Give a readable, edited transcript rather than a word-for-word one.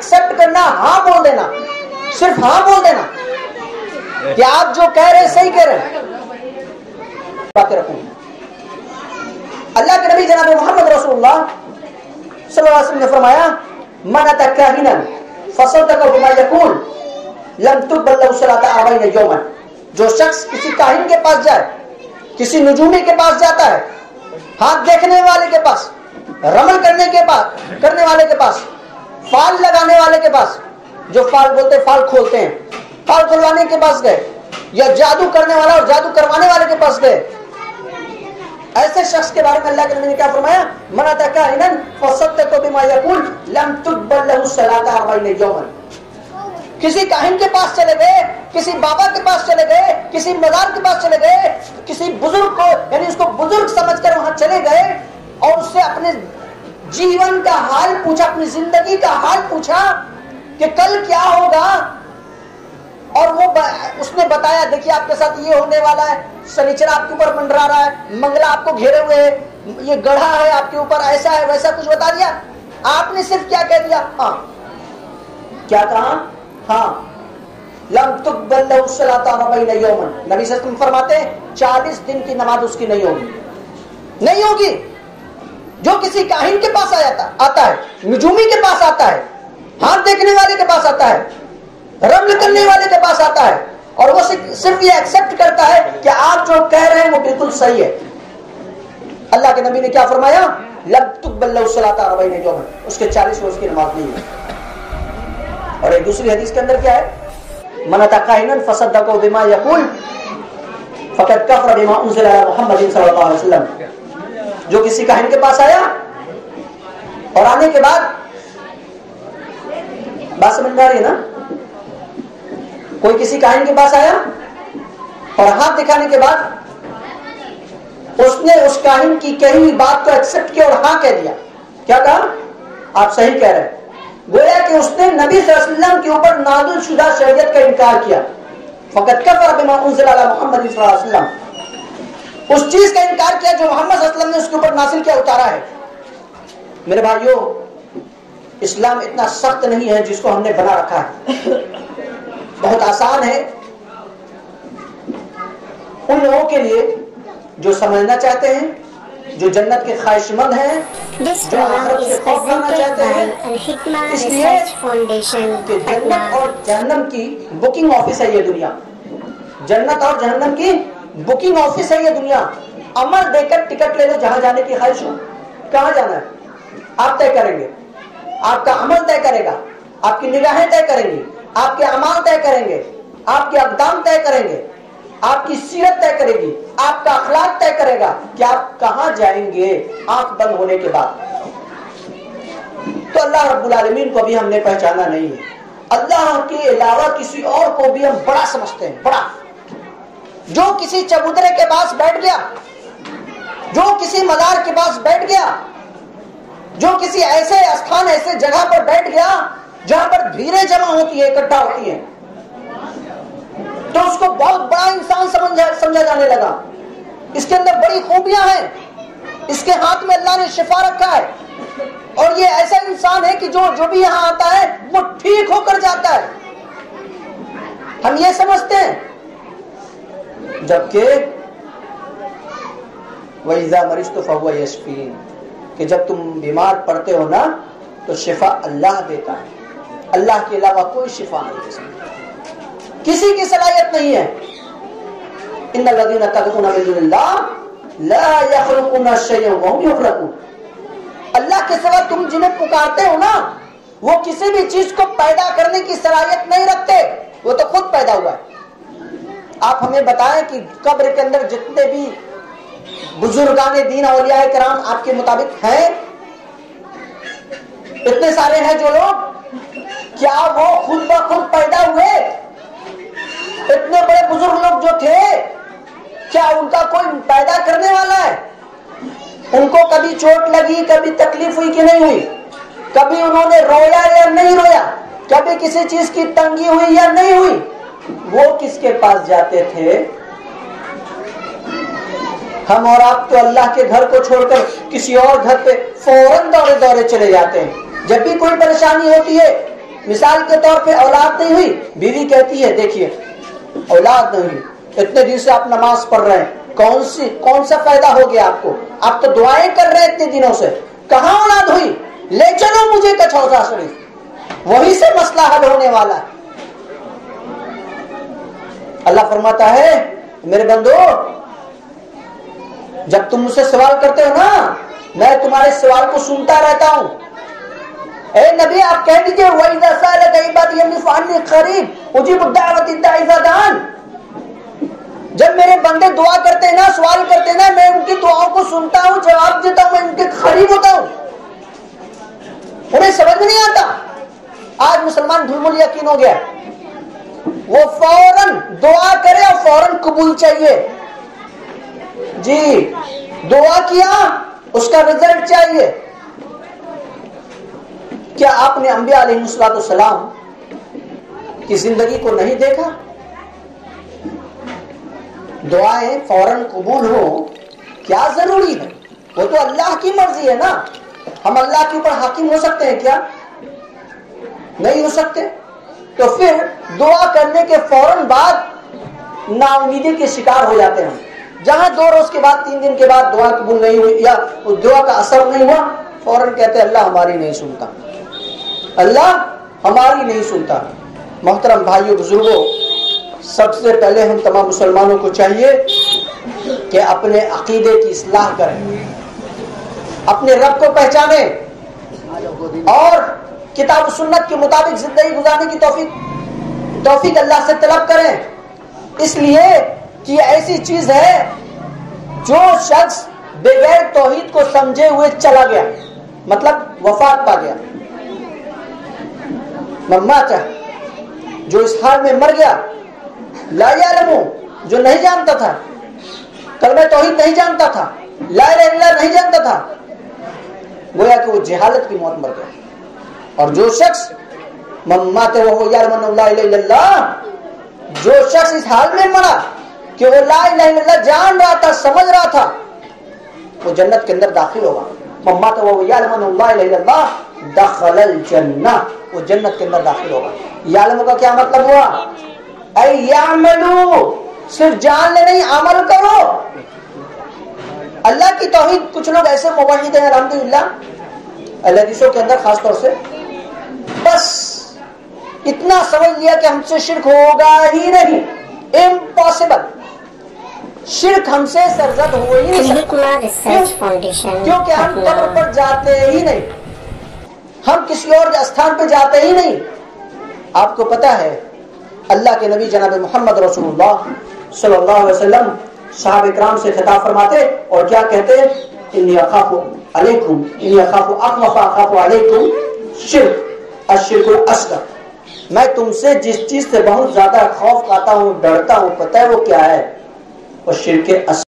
Accept کرنا, ہاں بول دینا, صرف ہاں بول دینا کہ آپ جو کہہ رہے ہیں صحیح کہہ رہے ہیں. باتیں رکھوں. اللہ کے نبی جناب محمد رسول اللہ صلی اللہ علیہ وسلم نے فرمایا من اتى كاهنا فصدقه بما يقول لم تقبل له صلاة 40 يوما. جو شخص کسی کاہن کے پاس جائے, کسی نجومی کے پاس جاتا ہے, ہاتھ دیکھنے والے کے پاس, رمل کرنے والے کے پاس, فال لگانے والے کے پاس, جو فال بولتے فال کھولتے ہیں, فال کھلوانے کے پاس گئے, یا جادو کرنے والا اور جادو کروانے والے کے پاس گئے, ایسے شخص کے بارے میں اللہ کے نبی نے کیا فرمایا من اتى كاهنا فصدقه بما يقول لم تقبل له صلاة 40 يوما. کسی کاہن کے پاس چلے گئے, کسی بابا کے پاس چلے گئے, کسی مزار کے پاس چلے گئے, کسی بزرگ کو یعنی اس کو بزرگ سمجھ کر وہاں چلے گئے اور اس سے اپنے جیون کا حال پوچھا, اپنی زندگی کا حال پوچھا کہ کل کیا ہوگا, اور وہ اس نے بتایا دیکھیے آپ کے ساتھ یہ ہونے والا ہے, سنیچر آپ کے اوپر منڈرا رہا ہے, منگلا آپ کو گھیرے ہوئے ہے, یہ گڑھا ہے آپ کے اوپر, ایسا ہے ویسا, کچھ بتا دیا. آپ نے صرف کیا کہہ دیا, ہاں. کیا کہا, ہاں. لم تقبل له الصلاة 40 يوما. نبی صلی اللہ علیہ وسلم فرماتے ہیں 40 دن کی نماز اس کی نہیں ہوگی. جو کسی کاہن کے پاس آتا ہے, نجومی کے پاس آتا ہے, ہاتھ دیکھنے والے کے پاس آتا ہے, رمل کرنے والے کے پاس آتا ہے, اور وہ صرف یہ ایکسپٹ کرتا ہے کہ آپ جو کہہ رہے ہیں وہ بالکل صحیح ہے. اللہ کے نبی نے کیا فرمایا لم تقبل له الصلاة 40 يوما. اس کے 40 روز کی نماز نہیں ہے. اور ایک دوسری حدیث کے اندر کیا ہے من اتى كاهنا فصدقه بما يقول فقد كفر بما انزل على محمد صلی اللہ علیہ وسلم. جو کسی کاہن کے پاس آیا اور آنے کے بعد, بات سمجھ میں آ رہی ہے نا, کوئی کسی کاہن کے پاس آیا اور ہاتھ دکھانے کے بعد اس نے اس کاہن کی کہی ہوئی بات کو ایکسپٹ کیا اور ہاں کہہ دیا. کیا کہا, آپ صحیح کہہ رہے ہیں. گویا کہ اس نے نبی صلی اللہ علیہ وسلم کے اوپر نازل شدہ شریعت کا انکار کیا. فقط کفر بما انزل علی محمد صلی اللہ علیہ وسلم. اس چیز کا انکار کیا جو محمد صلی اللہ علیہ وسلم نے اس کے اوپر نازل کیا, اتارا ہے. میرے بھائیو, اسلام اتنا سخت نہیں ہے جس کو ہم نے بنا رکھا ہے. بہت آسان ہے ان لوگوں کے لیے جو سمجھنا چاہتے ہیں, جو جنت کے خواہش مند ہیں, جو آخرت سے خوف کرنا چاہتے ہیں. اس لیے کہ جنت اور جہنم کی بکنگ آفس ہے یہ دنیا. جنت اور جہنم کی بکنگ آفس ہے یہ دنیا. عمل دے کر ٹکٹ لے لو, جہاں جانے کی خواہش ہو. کہاں جانا ہے آپ طے کریں گے, آپ کا عمل طے کرے گا, آپ کی نگاہیں طے کریں گی, آپ کے اعمال طے کریں گے, آپ کے اقدام طے کریں گے, آپ کی سیرت طے کرے گی, آپ کا اخلاق طے کرے گا کہ آپ کہاں جائیں گے آنکھ بند ہونے کے بعد. تو اللہ رب العالمین کو بھی ہم نے پہچانا نہیں ہے. اللہ کے علاوہ کسی اور کو بھی ہم بڑا سمجھتے ہیں, بڑا. جو کسی چبوترے کے پاس بیٹھ گیا, جو کسی مزار کے پاس بیٹھ گیا, جو کسی ایسے استھان, ایسے جگہ پر بیٹھ گیا جہاں پر بھیڑیں جمع ہوتی ہے, اکٹھا ہوتی ہیں, تو اس کو بہت بڑا انسان سمجھا جانے لگا. اس کے اندر بڑی خوبیاں ہیں, اس کے ہاتھ میں اللہ نے شفا رکھا ہے, اور یہ ایسا انسان ہے کہ جو بھی یہاں آتا ہے وہ ٹھیک ہو کر جاتا ہے. ہم یہ سمجھتے ہیں, جبکہ وَإِذَا مَرِضْتُ فَهُوَ يَشْفِينِ, کہ جب تم بیمار پڑتے ہو نا تو شفا اللہ دیتا ہے. اللہ کے علاوہ کوئی شفا نہیں دے سکتا, کسی کی صلاحیت نہیں ہے. ان الذين تدعون من دون الله لا يخلقون شيئا وهم يخلقون. اللہ کے سوا تم جنہیں پکارتے ہو نا وہ کسی بھی چیز کو پیدا کرنے کی صلاحیت نہیں رکھتے, وہ تو خود پیدا ہوا ہے. آپ ہمیں بتائیں کہ قبر کے اندر جتنے بھی بزرگان دین اولیاء کرام آپ کے مطابق ہیں, اتنے سارے ہیں جو لوگ, کیا وہ خود بخود پیدا ہوئے؟ اتنے بڑے بزرگ لوگ جو تھے, کیا ان کا کوئی پیدا کرنے والا ہے؟ ان کو کبھی چوٹ لگی, کبھی تکلیف ہوئی کہ نہیں ہوئی؟ کبھی انہوں نے رویا یا نہیں رویا؟ کبھی کسی چیز کی تنگی ہوئی یا نہیں ہوئی؟ وہ کس کے پاس جاتے تھے؟ ہم اور آپ تو اللہ کے گھر کو چھوڑ کر کسی اور گھر پہ فوراً دوڑے چلے جاتے ہیں. جب بھی کوئی پریشانی ہوتی ہے مثال کے طور پہ اولاد نہیں ہوئی، بیوی کہتی ہے دیکھیے اولاد نہیں ہوئی، اتنے دن سے آپ نماز پڑھ رہے ہیں، کون سا فائدہ ہو گیا آپ کو؟ آپ تو دعائیں کر رہے ہیں اتنے دنوں سے، کہاں اولاد ہوئی؟ لے چلو مجھے کچھوزہ شریف، وہی سے مسئلہ حل ہونے والا ہے۔ اللہ فرماتا ہے میرے بندو جب تم مجھ سے سوال کرتے ہو نا میں تمہارے سوال کو سنتا رہتا ہوں۔ اے نبی آپ کہہ دیجئے وَإِذَا سَأَلَكَ عِبَادِي أَنِّي فَإِنِّي قَرِيبٌ أُجِيبُ الدَّعْوَةَ الدَّاعِ إِذَا دَعَانِ، جب میرے بندے دعا کرتے ہیں نا، سوال کرتے ہیں نا، میں ان کی دعاؤں کو سنتا ہوں، جواب دیتا ہوں، میں ان کے قریب ہوتا ہوں۔ انہیں سمجھ میں نہیں آتا، آج مسلمان دھول یقین ہو گیا، وہ فوراً دعا کرے اور فوراً قبول چاہیے، جی دعا کیا اس کا رزلٹ چاہیے۔ کیا آپ نے انبیاء علیہ السلام کی زندگی کو نہیں دیکھا؟ دعائیں فوراً قبول ہو کیا ضروری ہے؟ وہ تو اللہ کی مرضی ہے نا، ہم اللہ کے اوپر حاکم ہو سکتے ہیں کیا؟ نہیں ہو سکتے۔ تو پھر دعا کرنے کے فوراً بعد نا امیدی کے شکار ہو جاتے ہیں، جہاں 2 روز کے بعد 3 دن کے بعد دعا قبول نہیں ہوئی یا اس دعا کا اثر نہیں ہوا، فوراً کہتے ہیں اللہ ہماری نہیں سنتا، اللہ ہماری نہیں سنتا۔ محترم بھائیو بزرگوں، سب سے پہلے ہم تمام مسلمانوں کو چاہیے کہ اپنے عقیدے کی اصلاح کریں، اپنے رب کو پہچانیں اور کتاب و سنت کے مطابق زندگی گزارنے کی توفیق اللہ سے طلب کریں، اس لیے کہ یہ ایسی چیز ہے جو شخص بغیر توحید کو سمجھے ہوئے چلا گیا، مطلب وفات پا گیا، مماتا جو اس حال میں مر گیا، لا یعلمو جو نہیں جانتا تھا، کلمہ توحید نہیں جانتا تھا، لا الہ الا اللہ نہیں جانتا تھا، گویا کہ وہ جہالت کی موت مر گیا۔ اور جو شخص ممات وہ یعلم لا الہ الا اللہ، جو شخص اس حال میں مرا کہ وہ لا الہ الا اللہ جان رہا تھا، سمجھ رہا تھا، وہ جنت کے اندر داخل ہوگا۔ ممات وہ یعلم لا الہ الا اللہ دخل الجنہ، وہ جنت کے اندر داخل ہوگا۔ یعلم کا کیا مطلب ہوا؟ اے یعملو، صرف جان لے نہیں، عمل کرو۔ اللہ کی توحید، کچھ لوگ ایسے موحد ہیں الحمدللہ الحدیثوں کے اندر خاص طور سے، بس اتنا سمجھ لیا کہ ہم سے شرک ہوگا ہی نہیں، امپاسبل، شرک ہم سے سرزد ہو ہی نہیں سکتا، کیونکہ ہم قبر پر جاتے ہی نہیں، ہم کسی اور استھان پہ جاتے ہی نہیں۔ آپ کو پتا ہے اللہ کے نبی جناب محمد رسول اللہ صلی اللہ علیہ وسلم صحابہ اکرام سے خطاب فرماتے اور کیا کہتے ہیں؟ انی اخاف علیکم، انی اخاف علیکم شرک الشرک الاصغر، میں تم سے جس چیز سے بہت زیادہ خوف کھاتا ہوں، ڈرتا ہوں، پتہ ہے وہ کیا ہے؟ وہ شرک اصغر